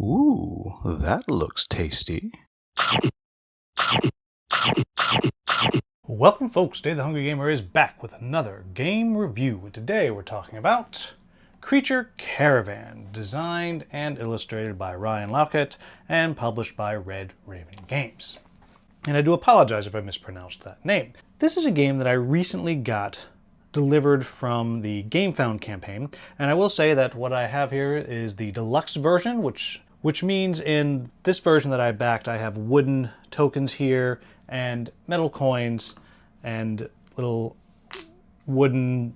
Ooh, that looks tasty. Welcome folks, Dave the Hungry Gamer is back with another game review, and today we're talking about Creature Caravan, designed and illustrated by Ryan Laukat and published by Red Raven Games. And I do apologize if I mispronounced that name. This is a game that I recently got delivered from the GameFound campaign, and I will say that what I have here is the deluxe version, which means in this version that I backed, I have wooden tokens here and metal coins and little wooden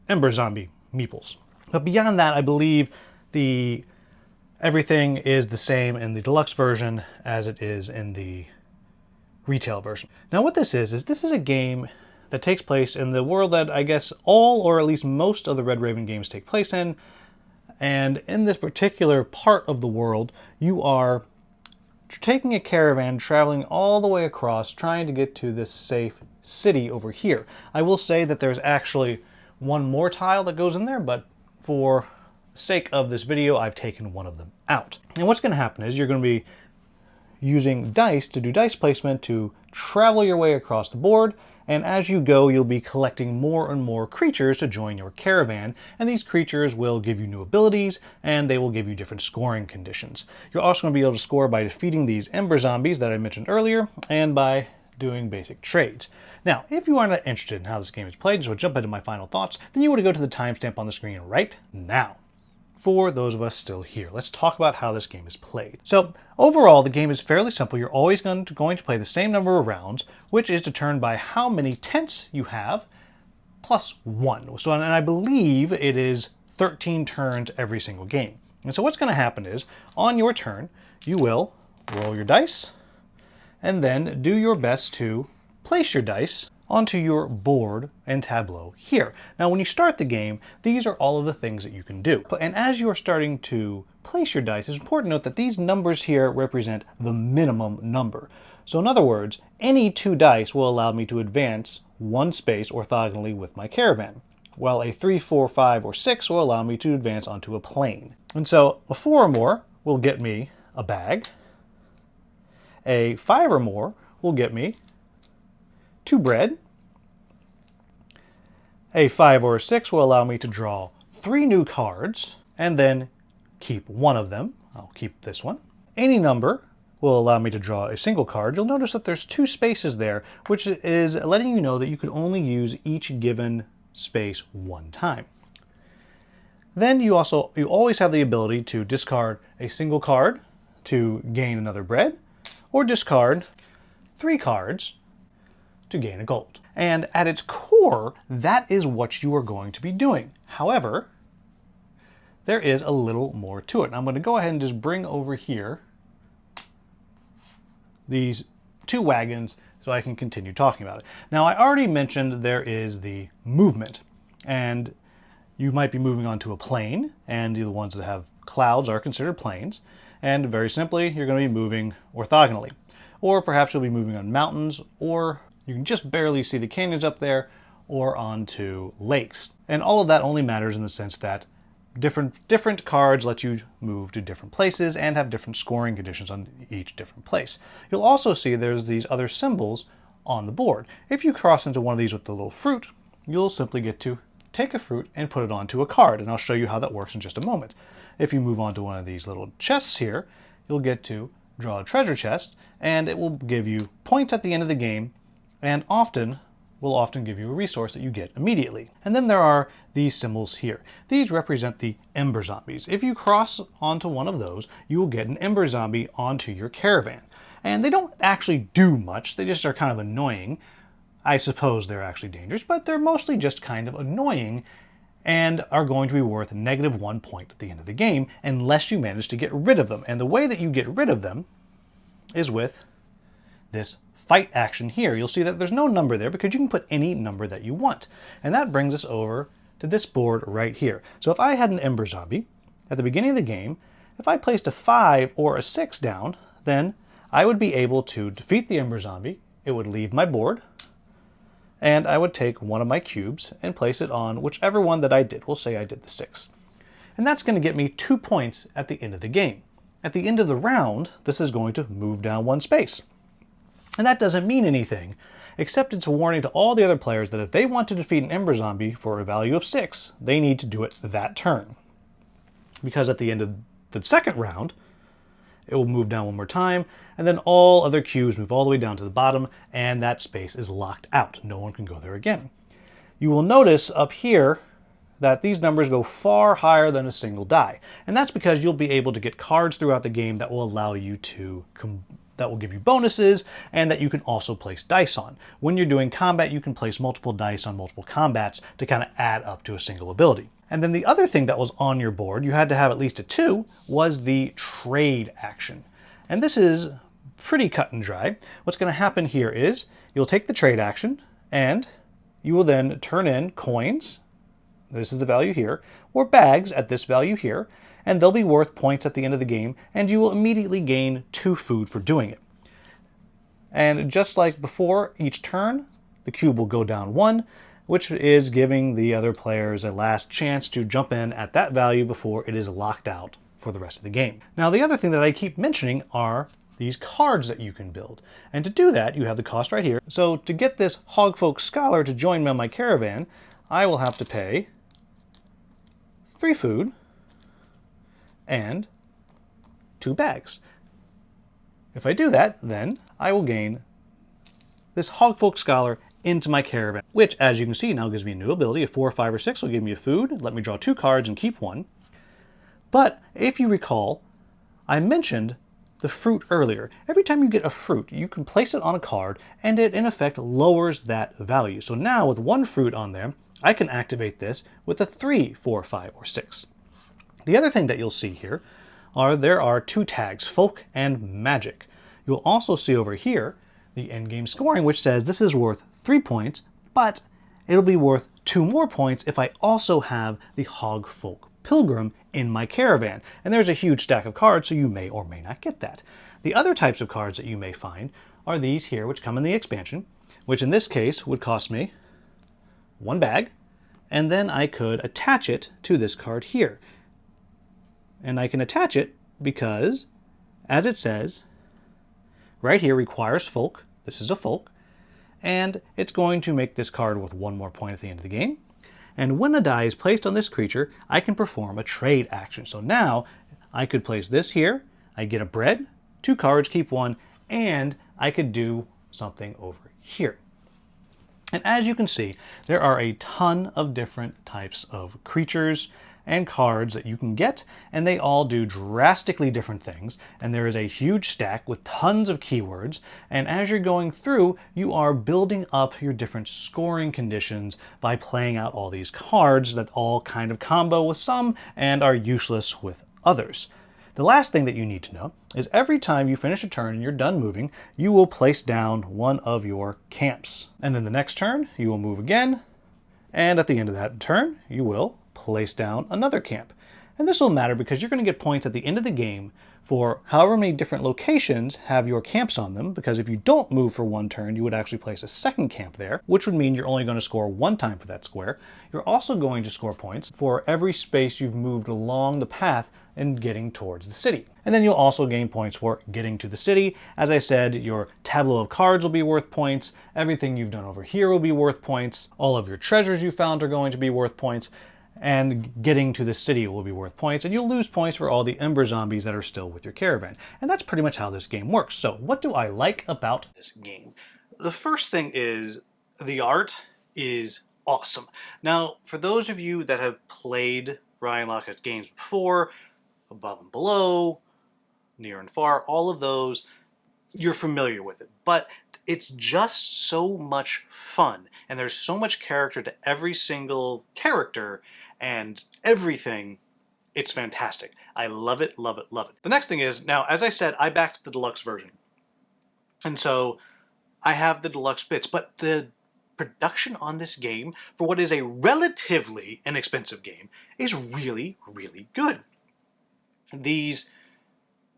ember zombie meeples. But beyond that, I believe everything is the same in the deluxe version as it is in the retail version. Now what this is this is a game that takes place in the world that I guess all or at least most of the Red Raven games take place in. And in this particular part of the world, you are taking a caravan, traveling all the way across, trying to get to this safe city over here. I will say that there's actually one more tile that goes in there, but for the sake of this video, I've taken one of them out. And what's going to happen is you're going to be using dice to do dice placement to travel your way across the board, and as you go you'll be collecting more and more creatures to join your caravan, and these creatures will give you new abilities and they will give you different scoring conditions. You're also going to be able to score by defeating these ember zombies that I mentioned earlier and by doing basic trades. Now, if you are not interested in how this game is played, so jump into my final thoughts, then you want to go to the timestamp on the screen right now. For those of us still here, let's talk about how this game is played. So overall, the game is fairly simple. You're always going to play the same number of rounds, which is determined by how many tents you have plus one. So, and I believe it is 13 turns every single game. And so what's going to happen is, on your turn, you will roll your dice and then do your best to place your dice onto your board and tableau here. Now when you start the game, these are all of the things that you can do. And as you are starting to place your dice, it's important to note that these numbers here represent the minimum number. So in other words, any 2 dice will allow me to advance 1 space orthogonally with my caravan, while a 3, 4, 5, or 6 will allow me to advance onto a plane. And so a 4 or more will get me a bag, a 5 or more will get me 2 bread. A 5 or a 6 will allow me to draw 3 new cards and then keep one of them. I'll keep this one. Any number will allow me to draw a single card. You'll notice that there's 2 spaces there, which is letting you know that you can only use each given space 1 time. Then you always have the ability to discard a single card to gain another bread, or discard 3 cards to gain a gold. And at its core, that is what you are going to be doing. However, there is a little more to it. And I'm going to go ahead and just bring over here these 2 wagons so I can continue talking about it. Now, I already mentioned there is the movement, and you might be moving onto a plane, and the ones that have clouds are considered planes. And very simply, you're going to be moving orthogonally. Or perhaps you'll be moving on mountains, or you can just barely see the canyons up there, or onto lakes. And all of that only matters in the sense that different cards let you move to different places and have different scoring conditions on each different place. You'll also see there's these other symbols on the board. If you cross into one of these with the little fruit, you'll simply get to take a fruit and put it onto a card, and I'll show you how that works in just a moment. If you move on to one of these little chests here, you'll get to draw a treasure chest, and it will give you points at the end of the game, and will often give you a resource that you get immediately. And then there are these symbols here. These represent the ember zombies. If you cross onto one of those, you will get an ember zombie onto your caravan. And they don't actually do much, they just are kind of annoying. I suppose they're actually dangerous, but they're mostly just kind of annoying and are going to be worth -1 point at the end of the game unless you manage to get rid of them. And the way that you get rid of them is with this fight action here. You'll see that there's no number there because you can put any number that you want. And that brings us over to this board right here. So if I had an ember zombie at the beginning of the game, if I placed a 5 or a 6 down, then I would be able to defeat the ember zombie. It would leave my board, and I would take one of my cubes and place it on whichever one that I did. We'll say I did the 6. and that's going to get me 2 points at the end of the game. At the end of the round, this is going to move down 1 space. And that doesn't mean anything, except it's a warning to all the other players that if they want to defeat an Ember Zombie for a value of 6, they need to do it that turn. Because at the end of the second round, it will move down 1 more time, and then all other cubes move all the way down to the bottom, and that space is locked out. No one can go there again. You will notice up here that these numbers go far higher than a single die. And that's because you'll be able to get cards throughout the game that will allow you to that will give you bonuses, and that you can also place dice on. When you're doing combat, you can place multiple dice on multiple combats to kind of add up to a single ability. And then the other thing that was on your board, you had to have at least a 2, was the trade action. And this is pretty cut and dry. What's going to happen here is you'll take the trade action, and you will then turn in coins, this is the value here, or bags at this value here, and they'll be worth points at the end of the game, and you will immediately gain 2 food for doing it. And just like before, each turn, the cube will go down 1, which is giving the other players a last chance to jump in at that value before it is locked out for the rest of the game. Now, the other thing that I keep mentioning are these cards that you can build. And to do that, you have the cost right here. So to get this Hogfolk Scholar to join me on my caravan, I will have to pay 3 food and 2 bags. If I do that, then I will gain this Hogfolk Scholar into my caravan, which, as you can see, now gives me a new ability. A 4, 5, or 6 will give me a food, let me draw 2 cards and keep 1. But if you recall, I mentioned the fruit earlier. Every time you get a fruit, you can place it on a card, and it in effect lowers that value. So now with 1 fruit on there, I can activate this with a 3, 4, 5, or 6. The other thing that you'll see here there are 2 tags, Folk and Magic. You'll also see over here the endgame scoring, which says this is worth 3 points, but it'll be worth 2 more points if I also have the Hogfolk Pilgrim in my caravan. And there's a huge stack of cards, so you may or may not get that. The other types of cards that you may find are these here, which come in the expansion, which in this case would cost me 1 bag, and then I could attach it to this card here. And I can attach it because, as it says, right here, requires folk. This is a folk. And it's going to make this card worth 1 more point at the end of the game. And when a die is placed on this creature, I can perform a trade action. So now I could place this here, I get a bread, 2 cards, keep 1, and I could do something over here. And as you can see, there are a ton of different types of creatures and cards that you can get, and they all do drastically different things. And there is a huge stack with tons of keywords, and as you're going through, you are building up your different scoring conditions by playing out all these cards that all kind of combo with some and are useless with others. The last thing that you need to know is every time you finish a turn and you're done moving, you will place down one of your camps. And then the next turn, you will move again, and at the end of that turn, you will place down another camp. And this will matter because you're going to get points at the end of the game for however many different locations have your camps on them, because if you don't move for 1 turn, you would actually place a second camp there, which would mean you're only going to score 1 time for that square. You're also going to score points for every space you've moved along the path and getting towards the city. And then you'll also gain points for getting to the city. As I said, your tableau of cards will be worth points, everything you've done over here will be worth points, all of your treasures you found are going to be worth points, and getting to the city will be worth points, and you'll lose points for all the Ember Zombies that are still with your caravan. And that's pretty much how this game works. So what do I like about this game? The first thing is the art is awesome. Now, for those of you that have played Ryan Lauka's games before, Above and Below, Near and Far, all of those, you're familiar with it. But it's just so much fun, and there's so much character to every single character and everything. It's fantastic. I love it, love it, love it. The next thing is, now, as I said, I backed the deluxe version. And so I have the deluxe bits, but the production on this game, for what is a relatively inexpensive game, is really, really good. These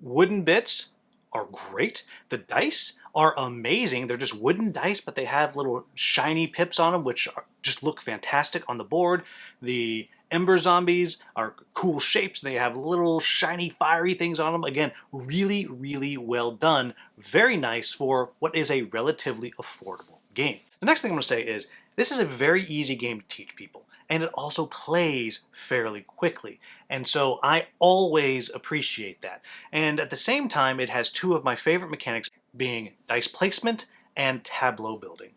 wooden bits are great. The dice are amazing. They're just wooden dice, but they have little shiny pips on them, which just look fantastic on the board. The Ember zombies are cool shapes. They have little shiny fiery things on them. Again, really, really well done. Very nice for what is a relatively affordable game. The next thing I'm going to say is this is a very easy game to teach people, and it also plays fairly quickly. And so I always appreciate that. And at the same time, it has two of my favorite mechanics being dice placement and tableau building.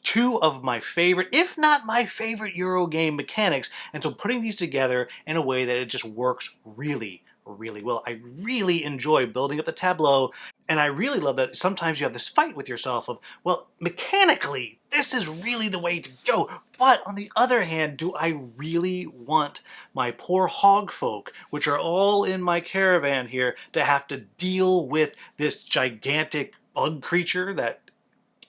Two of my favorite, if not my favorite Euro game mechanics, and so putting these together in a way that it just works really, really well. I really enjoy building up the tableau, and I really love that sometimes you have this fight with yourself of, well, mechanically, this is really the way to go, but on the other hand, do I really want my poor hog folk, which are all in my caravan here, to have to deal with this gigantic bug creature that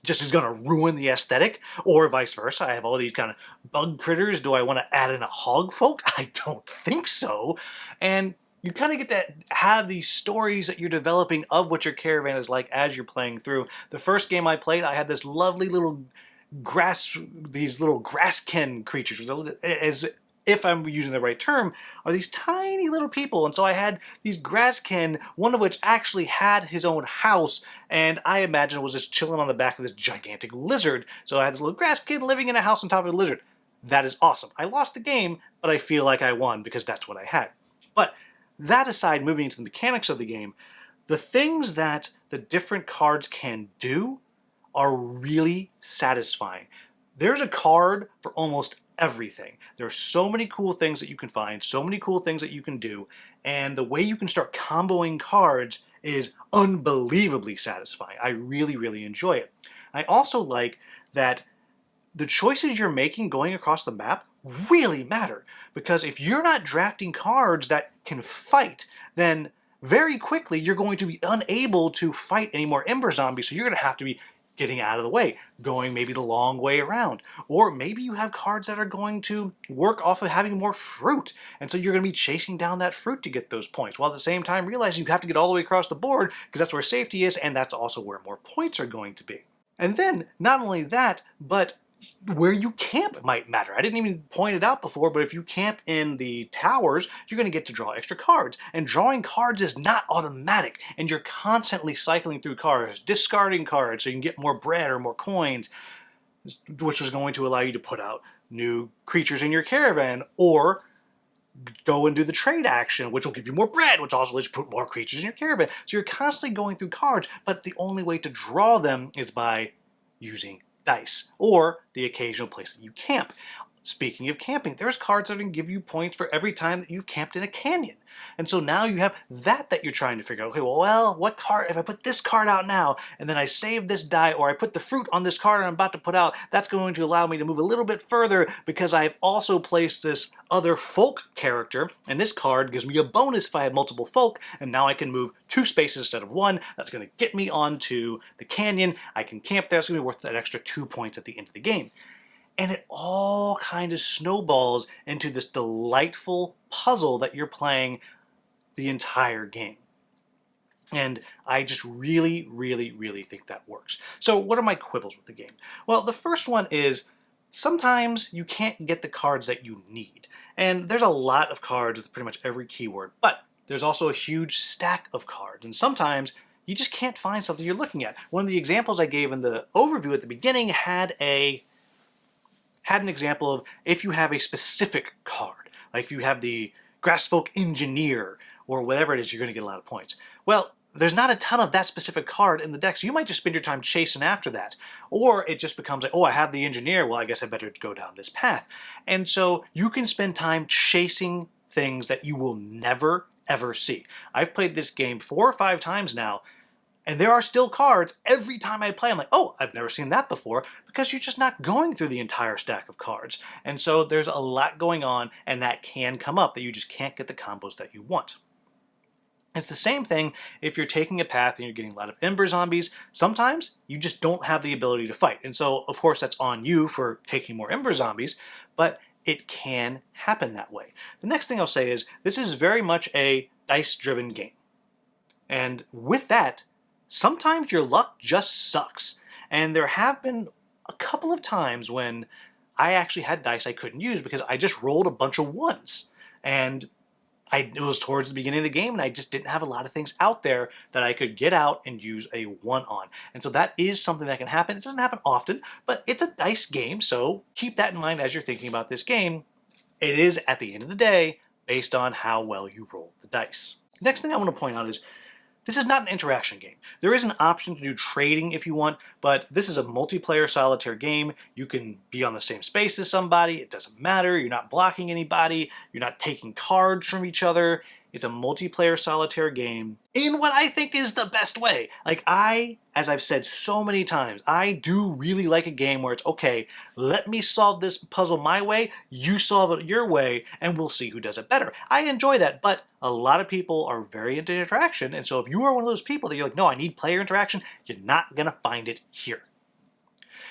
just is going to ruin the aesthetic, or vice versa. I have all these kind of bug critters. Do I want to add in a hog folk? I don't think so. And you kind of get to have these stories that you're developing of what your caravan is like as you're playing through. The first game I played, I had this lovely little these little grasskin creatures, as if I'm using the right term, are these tiny little people. And so I had these grasskin, one of which actually had his own house, and I imagine was just chilling on the back of this gigantic lizard. So I had this little grasskin living in a house on top of a lizard. That is awesome. I lost the game, but I feel like I won because that's what I had. But that aside, moving into the mechanics of the game, the things that the different cards can do are really satisfying. There's a card for almost everything. There are so many cool things that you can find, so many cool things that you can do, and the way you can start comboing cards is unbelievably satisfying. I really, really enjoy it. I also like that the choices you're making going across the map really matter, because if you're not drafting cards that can fight, then very quickly you're going to be unable to fight any more Ember zombies, so you're going to have to be getting out of the way, going maybe the long way around. Or maybe you have cards that are going to work off of having more fruit, and so you're going to be chasing down that fruit to get those points, while at the same time realizing you have to get all the way across the board because that's where safety is, and that's also where more points are going to be. And then, not only that, but where you camp might matter. I didn't even point it out before, but if you camp in the towers, you're going to get to draw extra cards. And drawing cards is not automatic, and you're constantly cycling through cards, discarding cards so you can get more bread or more coins, which is going to allow you to put out new creatures in your caravan, or go and do the trade action, which will give you more bread, which also lets you put more creatures in your caravan. So you're constantly going through cards, but the only way to draw them is by using dice, or the occasional place that you camp. Speaking of camping, there's cards that can give you points for every time that you've camped in a canyon. And so now you have that you're trying to figure out, okay, well, what card, if I put this card out now, and then I save this die, or I put the fruit on this card I'm about to put out, that's going to allow me to move a little bit further because I've also placed this other folk character, and this card gives me a bonus if I have multiple folk, and now I can move 2 spaces instead of 1. That's going to get me onto the canyon. I can camp there. It's going to be worth that extra 2 points at the end of the game. And it all kind of snowballs into this delightful puzzle that you're playing the entire game. And I just really, really, really think that works. So what are my quibbles with the game? Well, the first one is sometimes you can't get the cards that you need. And there's a lot of cards with pretty much every keyword, but there's also a huge stack of cards. And sometimes you just can't find something you're looking at. One of the examples I gave in the overview at the beginning had an example of if you have a specific card, like if you have the Grassfolk Engineer or whatever it is, you're going to get a lot of points. Well, there's not a ton of that specific card in the deck, so you might just spend your time chasing after that. Or it just becomes like, oh, I have the Engineer, well, I guess I better go down this path. And so you can spend time chasing things that you will never, ever see. I've played this game 4 or 5 times now, and there are still cards, every time I play, I'm like, oh, I've never seen that before, because you're just not going through the entire stack of cards. And so there's a lot going on, and that can come up, that you just can't get the combos that you want. It's the same thing if you're taking a path and you're getting a lot of Ember zombies. Sometimes you just don't have the ability to fight. And so, of course, that's on you for taking more Ember zombies, but it can happen that way. The next thing I'll say is, this is very much a dice-driven game. And with that, sometimes your luck just sucks. And there have been a couple of times when I actually had dice I couldn't use because I just rolled a bunch of ones. And it was towards the beginning of the game, and I just didn't have a lot of things out there that I could get out and use a 1 on. And so that is something that can happen. It doesn't happen often, but it's a dice game, so keep that in mind as you're thinking about this game. It is, at the end of the day, based on how well you roll the dice. Next thing I want to point out is this is not an interaction game. There is an option to do trading if you want, but this is a multiplayer solitaire game. You can be on the same space as somebody. It doesn't matter. You're not blocking anybody. You're not taking cards from each other. It's a multiplayer solitaire game in what I think is the best way. Like as I've said so many times, I do really like a game where it's, okay, let me solve this puzzle my way, you solve it your way, and we'll see who does it better. I enjoy that, but a lot of people are very into interaction, and so if you are one of those people that you're like, no, I need player interaction, you're not gonna find it here.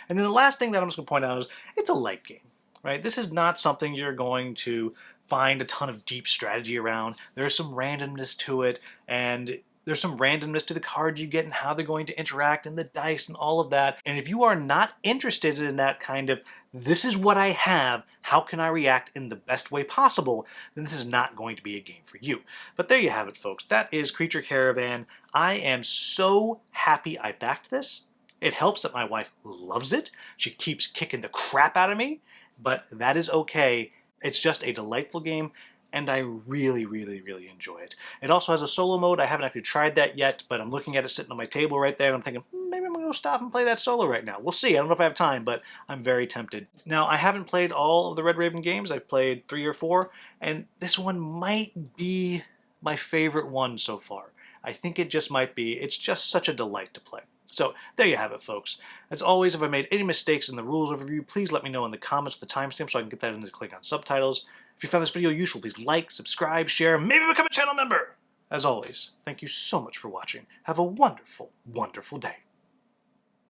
And then the last thing that I'm just gonna point out is it's a light game, right? This is not something you're going to find a ton of deep strategy around. There's some randomness to it, and there's some randomness to the cards you get and how they're going to interact and the dice and all of that. And if you are not interested in that kind of, this is what I have, how can I react in the best way possible, then this is not going to be a game for you. But there you have it, folks. That is Creature Caravan. I am so happy I backed this. It helps that my wife loves it. She keeps kicking the crap out of me, but that is okay. It's just a delightful game, and I really, really, really enjoy it. It also has a solo mode. I haven't actually tried that yet, but I'm looking at it sitting on my table right there, and I'm thinking, maybe I'm going to go stop and play that solo right now. We'll see. I don't know if I have time, but I'm very tempted. Now, I haven't played all of the Red Raven games. I've played 3 or 4, and this one might be my favorite one so far. I think it just might be. It's just such a delight to play. So there you have it, folks. As always, if I made any mistakes in the rules overview, please let me know in the comments with the timestamp so I can get that in to click on subtitles. If you found this video useful, please like, subscribe, share, maybe become a channel member. As always, thank you so much for watching. Have a wonderful, wonderful day.